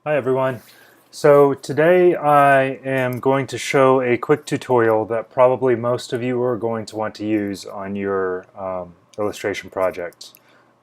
Hi everyone. So today I am going to show a quick tutorial that probably most of you are going to want to use on your illustration project.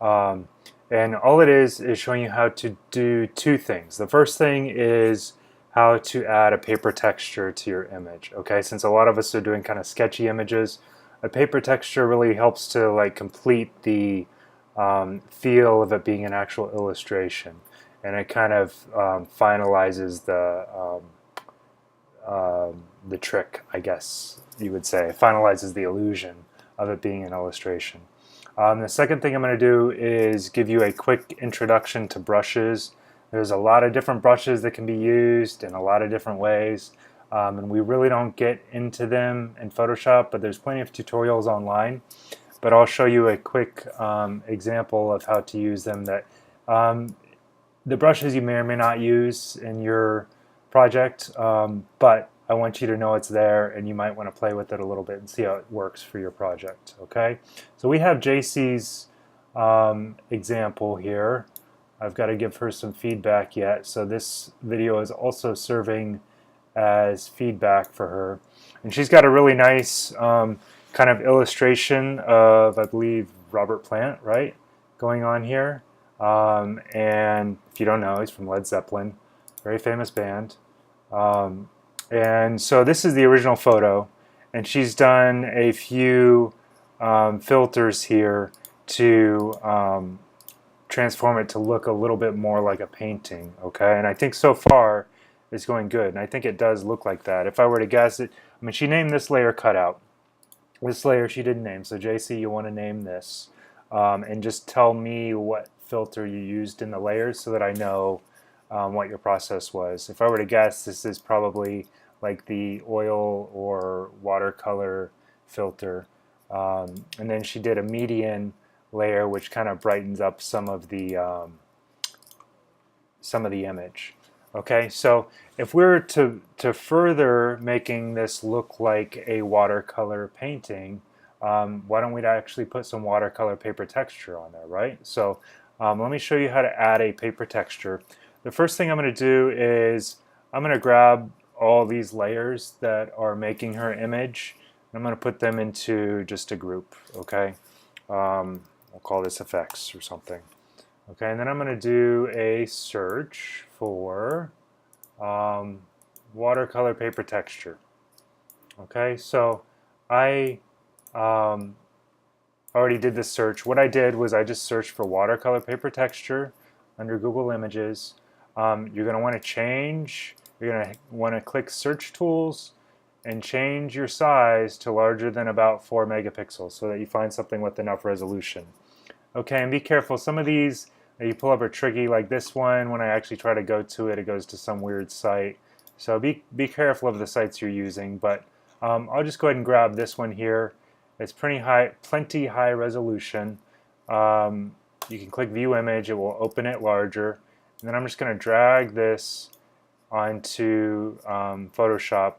Um, and all it is showing you how to do two things. The first thing is how to add a paper texture to your image. Okay, since a lot of us are doing kind of sketchy images, a paper texture really helps to like complete the feel of it being an actual illustration, and it kind of finalizes the trick, I guess you would say. It finalizes the illusion of it being an illustration. The second thing I'm going to do is give you a quick introduction to brushes. There's a lot of different brushes that can be used in a lot of different ways, and we really don't get into them in Photoshop, but there's plenty of tutorials online. But I'll show you a quick example of how to use them. That the brushes you may or may not use in your project, but I want you to know it's there, and you might want to play with it a little bit and see how it works for your project. Okay, so we have JC's example here. I've got to give her some feedback yet, so this video is also serving as feedback for her. And she's got a really nice kind of illustration of, I believe, Robert Plant, right, going on here. And if you don't know, he's from Led Zeppelin, very famous band. Um, and so this is the original photo, and she's done a few filters here to transform it to look a little bit more like a painting. Okay, and I think so far it's going good, and I think it does look like that. If I were to guess it, I mean, she named this layer cutout. This layer she didn't name, so JC, you want to name this, and just tell me what filter you used in the layers so that I know what your process was. If I were to guess, this is probably like the oil or watercolor filter. And then she did a median layer, which kind of brightens up some of the image. Okay, so if we were to further making this look like a watercolor painting, why don't we actually put some watercolor paper texture on there, right? So let me show you how to add a paper texture. The first thing I'm going to do is I'm going to grab all these layers that are making her image. I'm going to put them into just a group, okay? We'll call this effects or something. Okay, and then I'm going to do a search for watercolor paper texture. Okay, so I already did this search. What I did was I just searched for watercolor paper texture under Google Images. You're going to want to change, you're going to want to click Search Tools and change your size to larger than about 4 megapixels so that you find something with enough resolution. Okay, and be careful. Some of these that you pull up are tricky, like this one. When I actually try to go to it, it goes to some weird site. So be careful of the sites you're using. But I'll just go ahead and grab this one here. It's plenty high resolution. You can click View Image. It will open it larger. And then I'm just going to drag this onto Photoshop,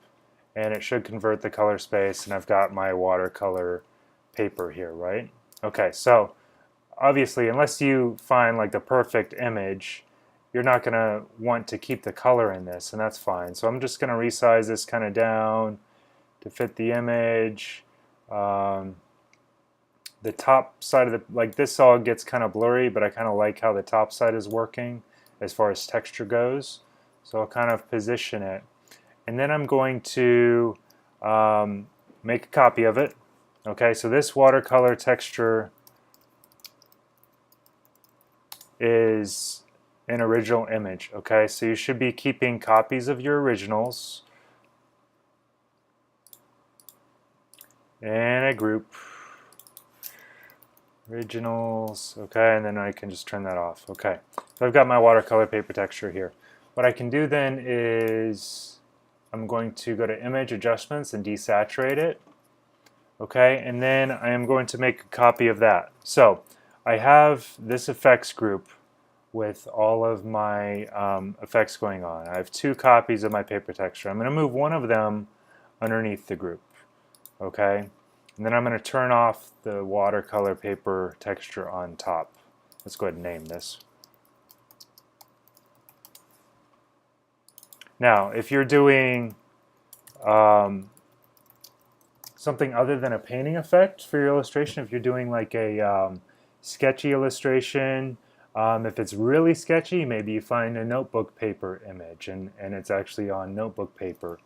and it should convert the color space. And I've got my watercolor paper here, right? Okay, so obviously, unless you find like the perfect image, you're not going to want to keep the color in this, and that's fine. So I'm just going to resize this kind of down to fit the image. The top side of the, like this all gets kind of blurry, but I kind of like how the top side is working as far as texture goes. So I'll kind of position it. And then I'm going to make a copy of it. Okay, so this watercolor texture is an original image. Okay, so you should be keeping copies of your originals in a group. Originals, okay, and then I can just turn that off. Okay, so I've got my watercolor paper texture here. What I can do then is I'm going to go to Image Adjustments and desaturate it. Okay, and then I am going to make a copy of that. So I have this effects group with all of my effects going on. I have 2 copies of my paper texture. I'm going to move one of them underneath the group. Okay, and then I'm going to turn off the watercolor paper texture on top. Let's go ahead and name this. Now, if you're doing something other than a painting effect for your illustration, if you're doing like a sketchy illustration, if it's really sketchy, maybe you find a notebook paper image and it's actually on notebook paper.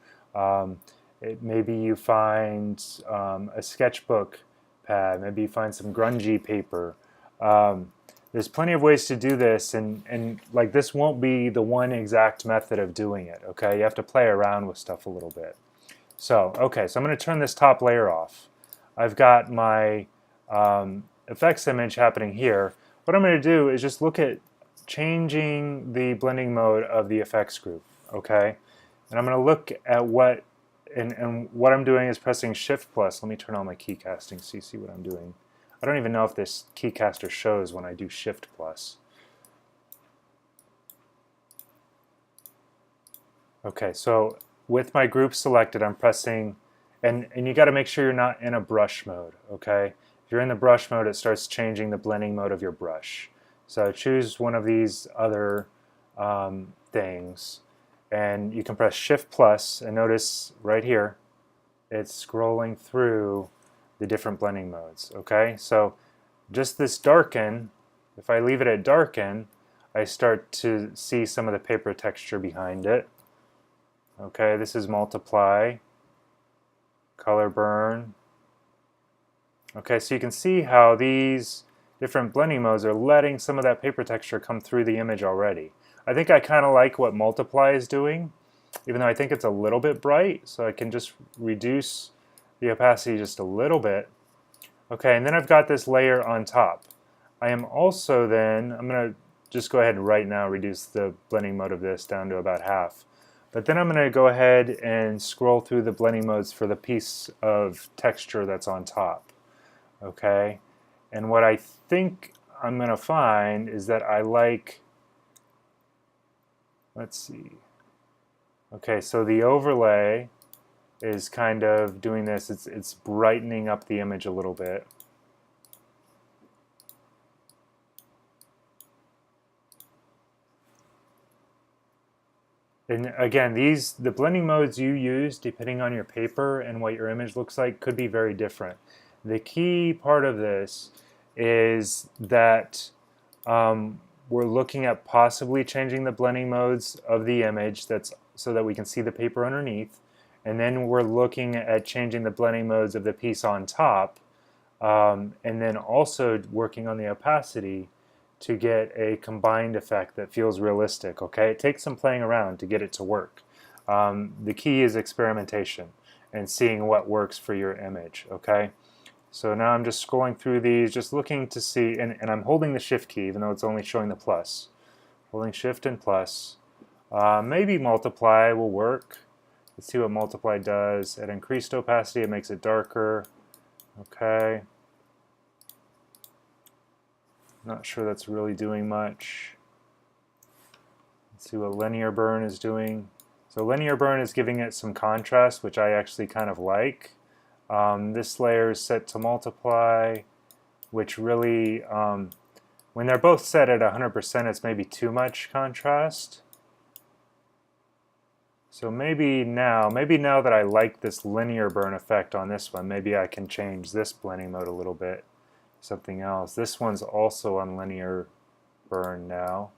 Maybe you find a sketchbook pad, maybe you find some grungy paper. There's plenty of ways to do this, and like this won't be the one exact method of doing it, okay? You have to play around with stuff a little bit. So, okay, so I'm going to turn this top layer off. I've got my effects image happening here. What I'm going to do is just look at changing the blending mode of the effects group, okay? And I'm going to look at what, and what I'm doing is pressing Shift plus. Let me turn on my key casting so you see what I'm doing. I don't even know if this keycaster shows when I do Shift plus. Okay, so with my group selected, I'm pressing, and you got to make sure you're not in a brush mode, okay? If you're in the brush mode, it starts changing the blending mode of your brush. So choose one of these other things, and you can press Shift plus, and notice right here, it's scrolling through the different blending modes, okay? So just this darken, if I leave it at darken, I start to see some of the paper texture behind it. Okay, this is multiply, color burn. Okay, so you can see how these different blending modes are letting some of that paper texture come through the image already. I think I kind of like what multiply is doing, even though I think it's a little bit bright, so I can just reduce the opacity just a little bit. Okay, and then I've got this layer on top. I am also then, I'm going to just go ahead and right now reduce the blending mode of this down to about half. But then I'm going to go ahead and scroll through the blending modes for the piece of texture that's on top. Okay, and what I think I'm going to find is that I like, let's see, okay, so the overlay is kind of doing this, it's brightening up the image a little bit. And again, the blending modes you use, depending on your paper and what your image looks like, could be very different. The key part of this is that we're looking at possibly changing the blending modes of the image so that we can see the paper underneath. And then we're looking at changing the blending modes of the piece on top, and then also working on the opacity to get a combined effect that feels realistic. Okay, it takes some playing around to get it to work. The key is experimentation and seeing what works for your image. Okay, so now I'm just scrolling through these, just looking to see, and I'm holding the Shift key even though it's only showing the plus. Holding Shift and plus. Maybe multiply will work. Let's see what multiply does. At increased opacity, it makes it darker. Okay. Not sure that's really doing much. Let's see what linear burn is doing. So linear burn is giving it some contrast, which I actually kind of like. This layer is set to multiply, which really, when they're both set at 100%, it's maybe too much contrast. So maybe now that I like this linear burn effect on this one, maybe I can change this blending mode a little bit. Something else. This one's also on linear burn now.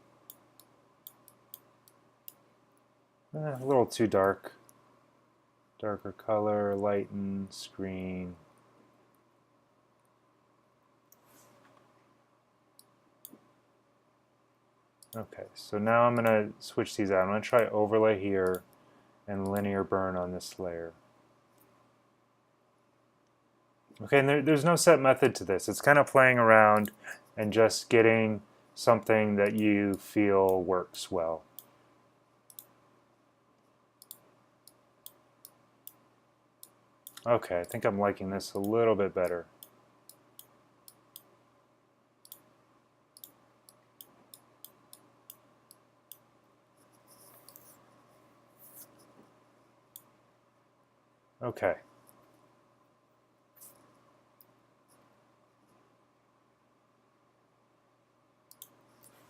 A little too dark. Darker color, lighten, screen. Okay, so now I'm going to switch these out. I'm going to try overlay here and linear burn on this layer. Okay, and there's no set method to this. It's kind of playing around and just getting something that you feel works well. Okay, I think I'm liking this a little bit better. Okay.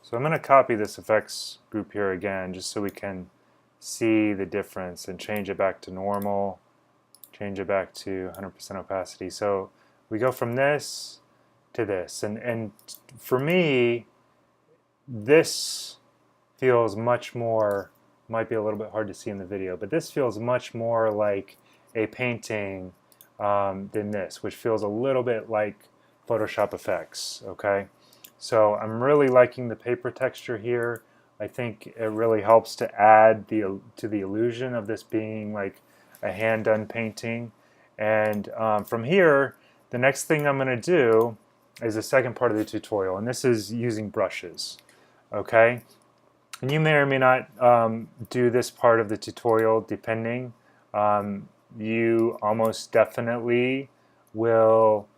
So I'm going to copy this effects group here again just so we can see the difference and change it back to normal, change it back to 100% opacity. So we go from this to this, and for me, this feels much more, might be a little bit hard to see in the video, but this feels much more like a painting than this, which feels a little bit like Photoshop effects. Okay, so I'm really liking the paper texture here. I think it really helps to add to the illusion of this being like a hand-done painting. And from here, the next thing I'm going to do is the second part of the tutorial, and this is using brushes. Okay, and you may or may not do this part of the tutorial depending. You almost definitely will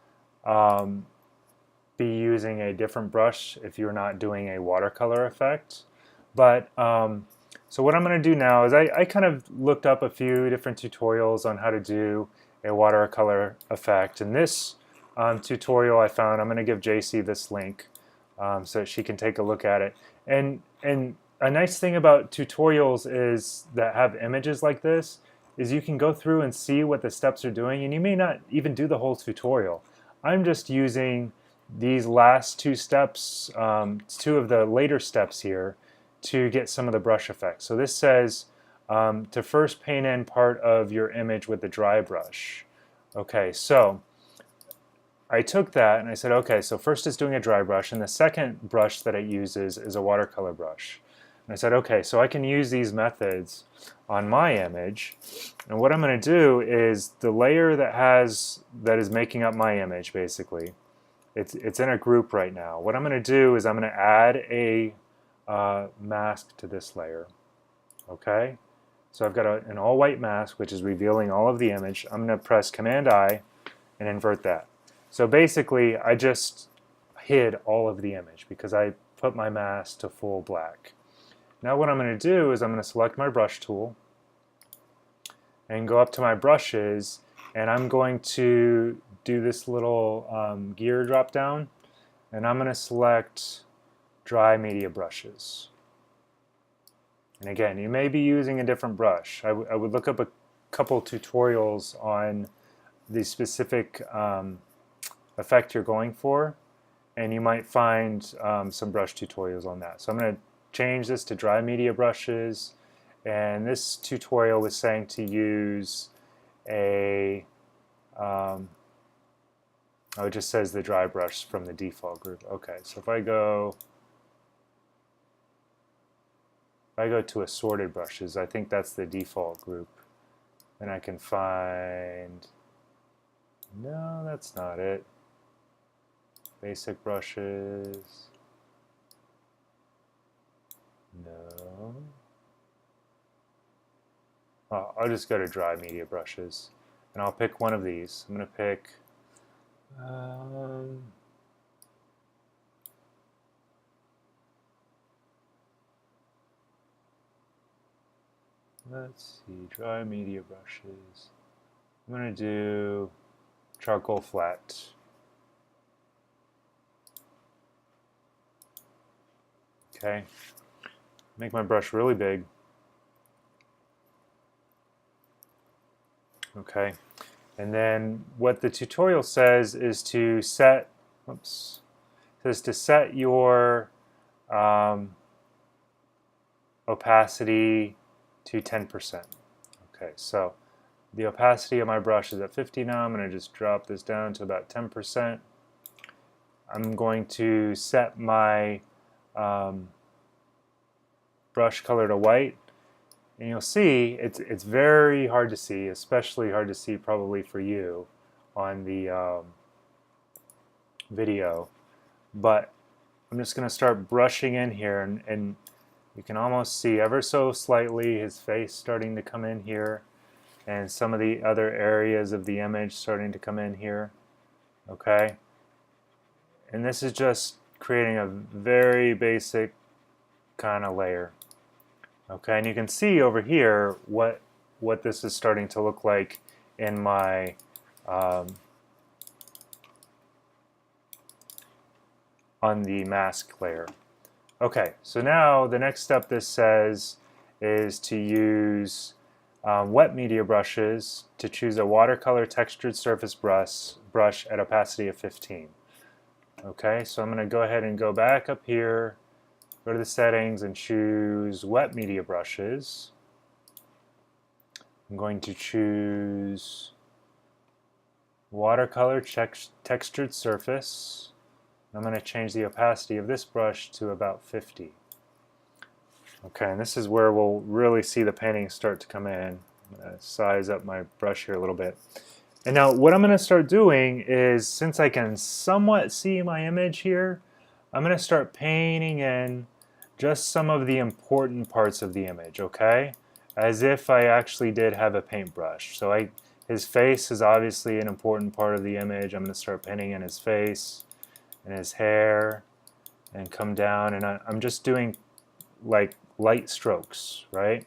be using a different brush if you're not doing a watercolor effect. But so what I'm going to do now is I kind of looked up a few different tutorials on how to do a watercolor effect. And this tutorial I found, I'm going to give JC this link so that she can take a look at it. And a nice thing about tutorials is that have images like this is you can go through and see what the steps are doing, and you may not even do the whole tutorial. I'm just using these last two steps, two of the later steps here, to get some of the brush effects. So this says to first paint in part of your image with the dry brush. Okay, so I took that and I said, okay, so first it's doing a dry brush, and the second brush that it uses is a watercolor brush. And I said, okay, so I can use these methods on my image, and what I'm going to do is the layer that is making up my image, basically, it's in a group right now. What I'm going to do is I'm going to add a mask to this layer. Okay, so I've got an all-white mask which is revealing all of the image. I'm going to press Command-I and invert that. So basically, I just hid all of the image because I put my mask to full black. Now what I'm going to do is I'm going to select my brush tool and go up to my brushes, and I'm going to do this little gear drop down, and I'm going to select dry media brushes. And again, you may be using a different brush. I would look up a couple tutorials on the specific effect you're going for, and you might find some brush tutorials on that. So I'm going to change this to dry media brushes, and this tutorial was saying to use a oh, it just says the dry brush from the default group. Okay, so if I go to assorted brushes, I think that's the default group, then I can find, no, that's not it. Basic brushes. No. Oh, I'll just go to dry media brushes, and I'll pick one of these. I'm going to pick let's see, dry media brushes. I'm going to do charcoal flat. Okay, make my brush really big. Okay, and then what the tutorial says is to set, your opacity to 10%. Okay, so the opacity of my brush is at 50 now. I'm going to just drop this down to about 10%. I'm going to set my brush color to white, and you'll see it's very hard to see, especially hard to see probably for you on the video, but I'm just going to start brushing in here, and you can almost see ever so slightly his face starting to come in here, and some of the other areas of the image starting to come in here. Okay, and this is just creating a very basic kind of layer. Okay, and you can see over here what this is starting to look like in my on the mask layer. Okay, so now the next step this says is to use wet media brushes, to choose a watercolor textured surface brush at opacity of 15. Okay, so I'm going to go ahead and go back up here, go to the settings and choose wet media brushes. I'm going to choose watercolor textured surface. I'm going to change the opacity of this brush to about 50. Okay, and this is where we'll really see the painting start to come in. I'm going to size up my brush here a little bit. And now what I'm going to start doing is, since I can somewhat see my image here, I'm going to start painting in just some of the important parts of the image, okay? As if I actually did have a paintbrush. So his face is obviously an important part of the image. I'm going to start painting in his face and his hair and come down, and I'm just doing like light strokes, right?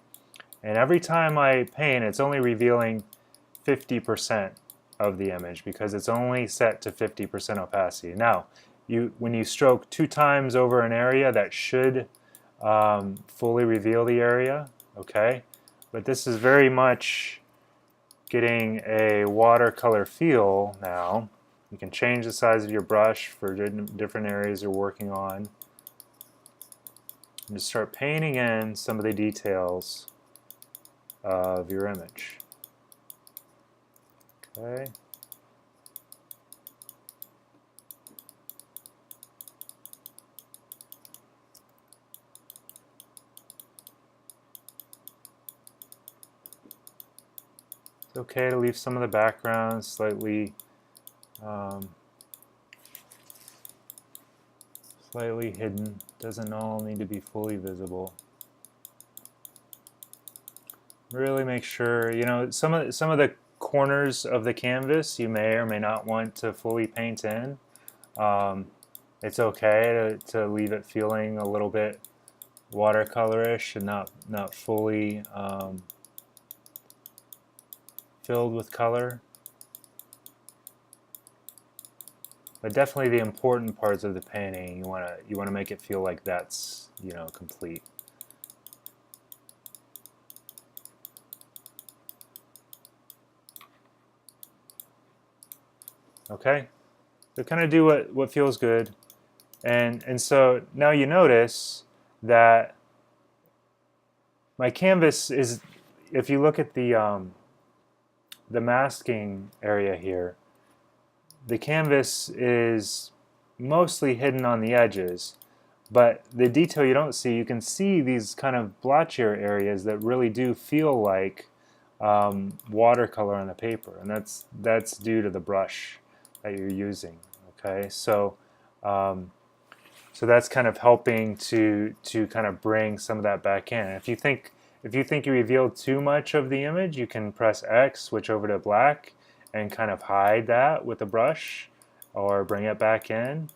And every time I paint, it's only revealing 50% of the image because it's only set to 50% opacity. Now, when you stroke 2 times over an area, that should fully reveal the area, okay? But this is very much getting a watercolor feel now. You can change the size of your brush for different areas you're working on. And just start painting in some of the details of your image. Okay. It's okay to leave some of the background slightly hidden. Doesn't all need to be fully visible. Really make sure, you know, some of the corners of the canvas you may or may not want to fully paint in. It's okay to leave it feeling a little bit watercolorish and not fully filled with color. But definitely the important parts of the painting, you want to make it feel like that's, you know, complete. Okay, so kind of do what feels good, and so now you notice that my canvas is, if you look at the masking area here, the canvas is mostly hidden on the edges, but the detail you don't see, you can see these kind of blotchier areas that really do feel like watercolor on the paper, and that's due to the brush that you're using. Okay, so so that's kind of helping to kind of bring some of that back in. If you think you revealed too much of the image, you can press X, switch over to black, and kind of hide that with a brush, or bring it back in.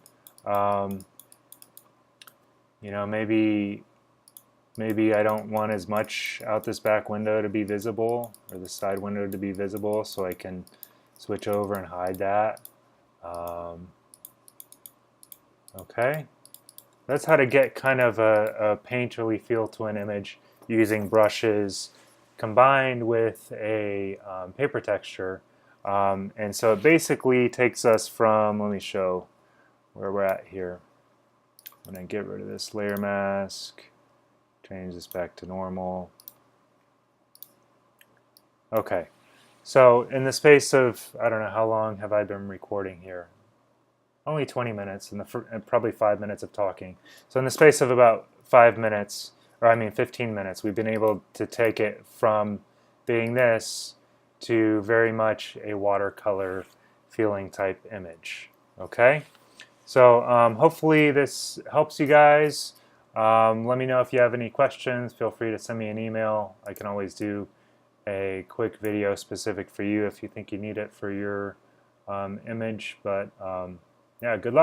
You know, maybe I don't want as much out this back window to be visible, or the side window to be visible, so I can switch over and hide that. Okay, that's how to get kind of a painterly feel to an image using brushes combined with a paper texture. And so it basically takes us from, let me show where we're at here. I'm going to get rid of this layer mask, change this back to normal. Okay, so in the space of, I don't know, how long have I been recording here? Only 20 minutes and probably 5 minutes of talking. So in the space of about 5 minutes, or I mean 15 minutes, we've been able to take it from being this to very much a watercolor feeling type image. Okay, so hopefully this helps you guys. Let me know if you have any questions. Feel free to send me an email. I can always do a quick video specific for you if you think you need it for your image. But yeah, good luck.